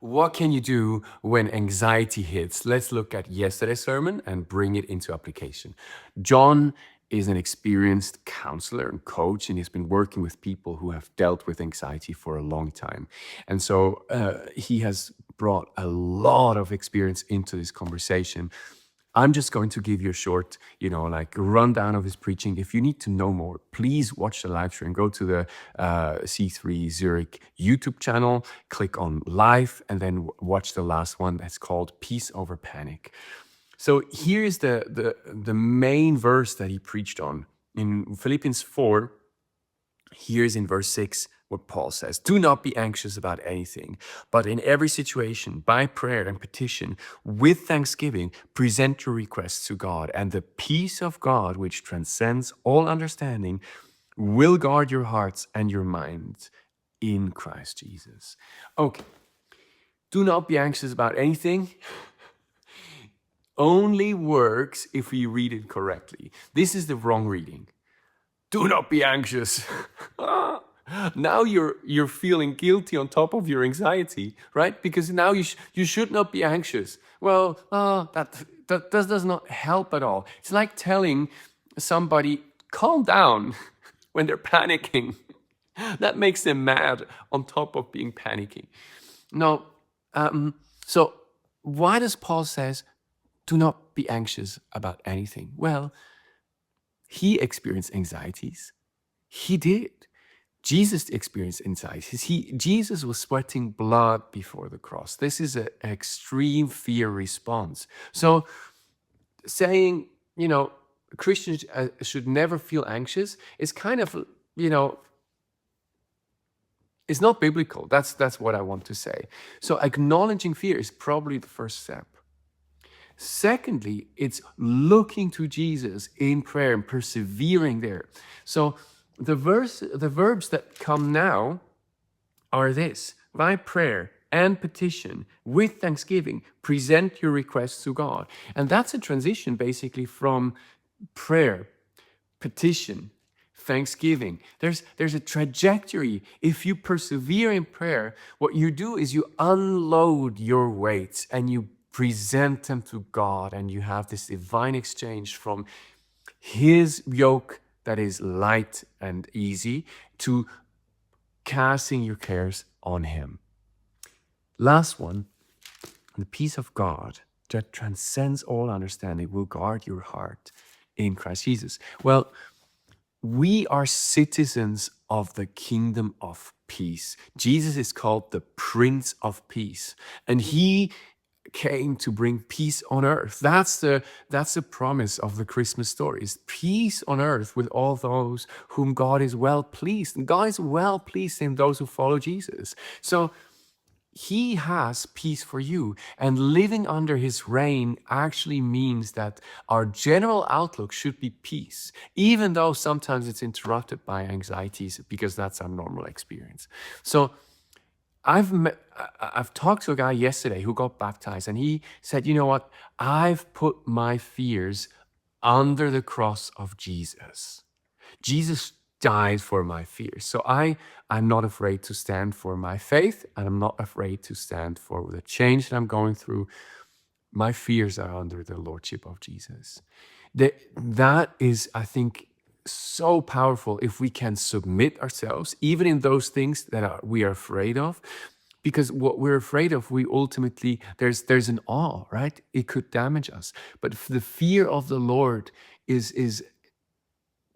What can you do when anxiety hits? Let's look at yesterday's sermon and bring it into application. John is an experienced counselor and coach, and he's been working with people who have dealt with anxiety for a long time. And so he has brought a lot of experience into this conversation. I'm just going to give you a short, like rundown of his preaching. If you need to know more, please watch the live stream. Go to the C3 Zurich YouTube channel, click on live, and then watch the last one. That's called Peace Over Panic. So here is the main verse that he preached on in Philippians 4. Here's in verse 6 what Paul says: do not be anxious about anything, but in every situation, by prayer and petition, with thanksgiving, present your requests to God, and the peace of God, which transcends all understanding, will guard your hearts and your minds in Christ Jesus. Okay, do not be anxious about anything only works if we read it correctly. This is the wrong reading. Do not be anxious. Now you're feeling guilty on top of your anxiety, right? Because now you should not be anxious. Well, that does not help at all. It's like telling somebody, calm down when they're panicking. That makes them mad on top of being panicking. No, so why does Paul says, do not be anxious about anything? Well, he experienced anxieties. He did. Jesus experienced anxieties. Jesus was sweating blood before the cross. This is an extreme fear response. So saying, Christians should never feel anxious is kind of, it's not biblical. That's what I want to say. So acknowledging fear is probably the first step. Secondly, it's looking to Jesus in prayer and persevering there. So the verbs that come now are this: by prayer and petition, with thanksgiving, present your requests to God. And that's a transition basically from prayer, petition, thanksgiving. There's a trajectory. If you persevere in prayer, what you do is you unload your weights and you present them to God, and you have this divine exchange from his yoke that is light and easy to casting your cares on him. Last one, the peace of God that transcends all understanding will guard your heart in Christ Jesus. Well, we are citizens of the kingdom of peace. Jesus is called the Prince of Peace, and he came to bring peace on earth. That's the promise of the Christmas story, is peace on earth with all those whom God is well pleased. And God is well pleased in those who follow Jesus. So he has peace for you, and living under his reign actually means that our general outlook should be peace, even though sometimes it's interrupted by anxieties, because that's our normal experience. So I've talked to a guy yesterday who got baptized, and he said, you know what? I've put my fears under the cross of Jesus. Jesus died for my fears. So I'm not afraid to stand for my faith, and I'm not afraid to stand for the change that I'm going through. My fears are under the lordship of Jesus. That is, I think, so powerful if we can submit ourselves, even in those things that we are afraid of. Because what we're afraid of, we ultimately, there's an awe, right? It could damage us. But the fear of the Lord is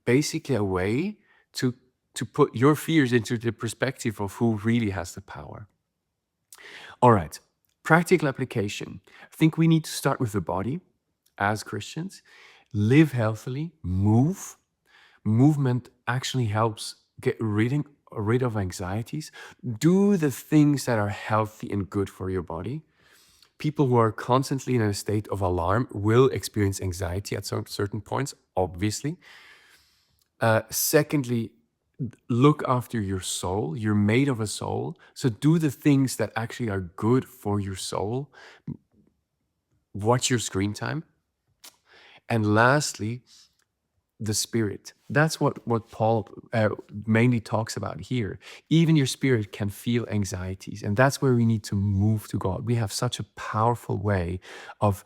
basically a way to put your fears into the perspective of who really has the power. All right, practical application. I think we need to start with the body as Christians. Live healthily, move. Movement actually helps get rid of anxieties. Do the things that are healthy and good for your body. People who are constantly in a state of alarm will experience anxiety at some certain points, obviously. Secondly, look after your soul. You're made of a soul. So do the things that actually are good for your soul. Watch your screen time. And lastly, the spirit. That's what Paul mainly talks about here. Even your spirit can feel anxieties, and that's where we need to move to God. We have such a powerful way of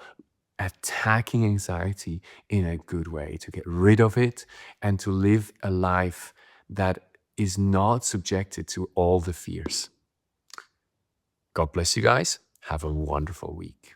attacking anxiety in a good way, to get rid of it and to live a life that is not subjected to all the fears. God bless you guys. Have a wonderful week.